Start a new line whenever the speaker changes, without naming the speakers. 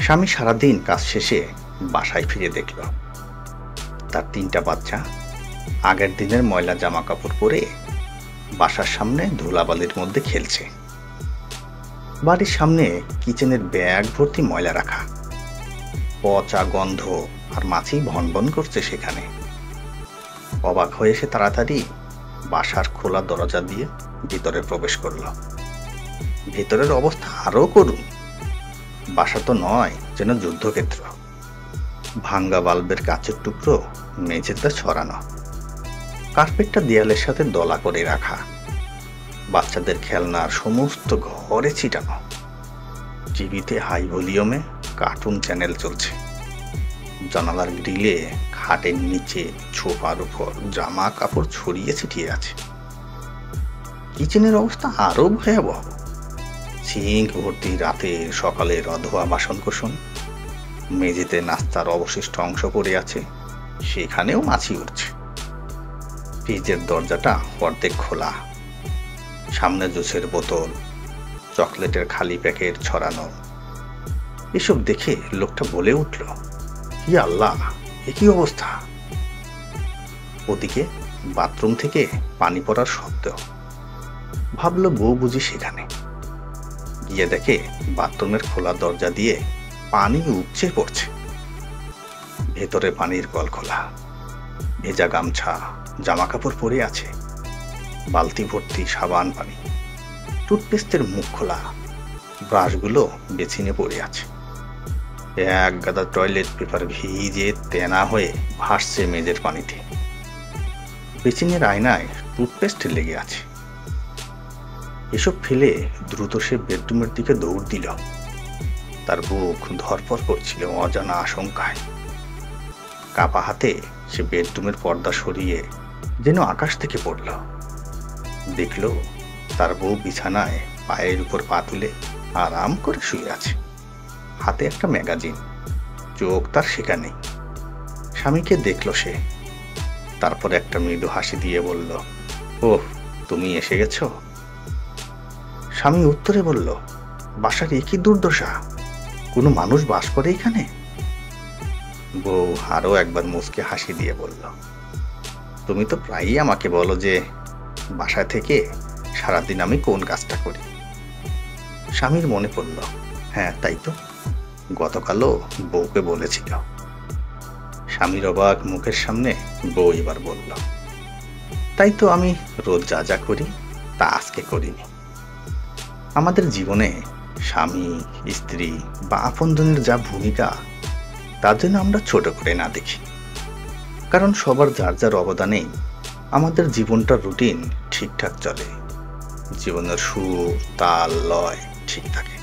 স্বামী সারাদিন কাজ শেষে বাসায় ফিরে দেখল তার ৩টা বাচ্চা আগের দিনের ময়লা জামা কাপড় পরে বাসার সামনে ধুলাবালির মধ্যে খেলছে। বাড়ির সামনে কিচেনের ব্যাগ ভর্তি ময়লা রাখা, পচা গন্ধ আর মাছি ভনভন করছে সেখানে। অবাক হয়ে সে তাড়াতাড়ি বাসার খোলা দরজা দিয়ে ভিতরে প্রবেশ করল। ভিতরের অবস্থা আরো করুণ। বাসা তো নয়, যেন যুদ্ধক্ষেত্র। ভাঙ্গা বাল্বের কাচের টুকরো মেঝেতে ছড়ানো, কার্পেটটা দেয়ালের সাথে দলা করে রাখা, বাচ্চাদের খেলনার সমস্ত ঘরে ছিটানো। টিভিতে হাই ভলিউমে কার্টুন চ্যানেল চলছে। জানালার গ্রিলে খাটের নিচে সোফার উপর জামা কাপড় ছড়িয়ে ছিটিয়ে আছে। কিচেনের অবস্থা আরো ভয়াবহ। সিঙ্ক ভর্তি রাতের সকালের অধোয়া বাসনকোসন, মেঝেতে নাস্তার অবশিষ্ট অংশ পড়ে আছে, সেখানেও মাছি উঠছে। ফ্রিজের দরজাটা অর্ধেক খোলা, সামনে জুসের বোতল, চকলেটের খালি প্যাকেট ছড়ানো। এসব দেখে লোকটা বলে উঠল, ই আল্লাহ, এ কি অবস্থা! ওদিকে বাথরুম থেকে পানি পড়ার শব্দ। ভাবল বউ বুঝি সেখানে। গিয়ে দেখে বাথরুমের খোলা দরজা দিয়ে পানি উপচে পড়ছে। ভেতরে পানির কল খোলা, ভেজা গামছা জামা কাপড় পরে আছে, বালতি ভর্তি সাবান পানি, টুথপেস্টের মুখ খোলা, ব্রাশগুলো বেছিনে পড়ে আছে। এক গাদা টয়লেট পেপার ভিজে তেনা হয়ে ভাসছে মেঝের পানিতে। বেসিনের আয়নায় টুথপেস্ট লেগে আছে। এসব ফেলে দ্রুত সে বেডরুমের দিকে দৌড় দিল। তার বুক ধরপড় করছিল অজানা আশঙ্কায়। কাপা হাতে সে বেডরুমের পর্দা সরিয়ে যেন আকাশ থেকে পড়ল। দেখল তার বউ বিছানায় পায়ের উপর পা তুলে আরাম করে শুয়ে আছে, হাতে একটা ম্যাগাজিন। চোখ তার সেখানেই। স্বামীকে দেখল সে। তারপর একটা মৃদু হাসি দিয়ে বলল, ওহ, তুমি এসে গেছো। স্বামী উত্তরে বলল, বাসার একই দুর্দশা, কোনো মানুষ বাস করে এখানে? বউ আরো একবার মুচকে হাসি দিয়ে বলল, তুমি তো প্রায়ই আমাকে বলো যে বাসা থেকে সারাদিন আমি কোন কাজটা করি। স্বামীর মনে পড়ল, হ্যাঁ তাই তো, গতকালও বউকে বলেছিল। স্বামীর অবাক মুখের সামনে বউ এবার বলল, তাই তো আমি রোজ যা যা করি তা আজকে করিনি। আমাদের জীবনে স্বামী, স্ত্রী বা আপনজনের যা ভূমিকা, তার জন্য আমরা ছোট করে না দেখি। কারণ সবার যার যার অবদানেই আমাদের জীবনটার রুটিন ঠিকঠাক চলে, জীবনের সুর তাল লয় ঠিক থাকে।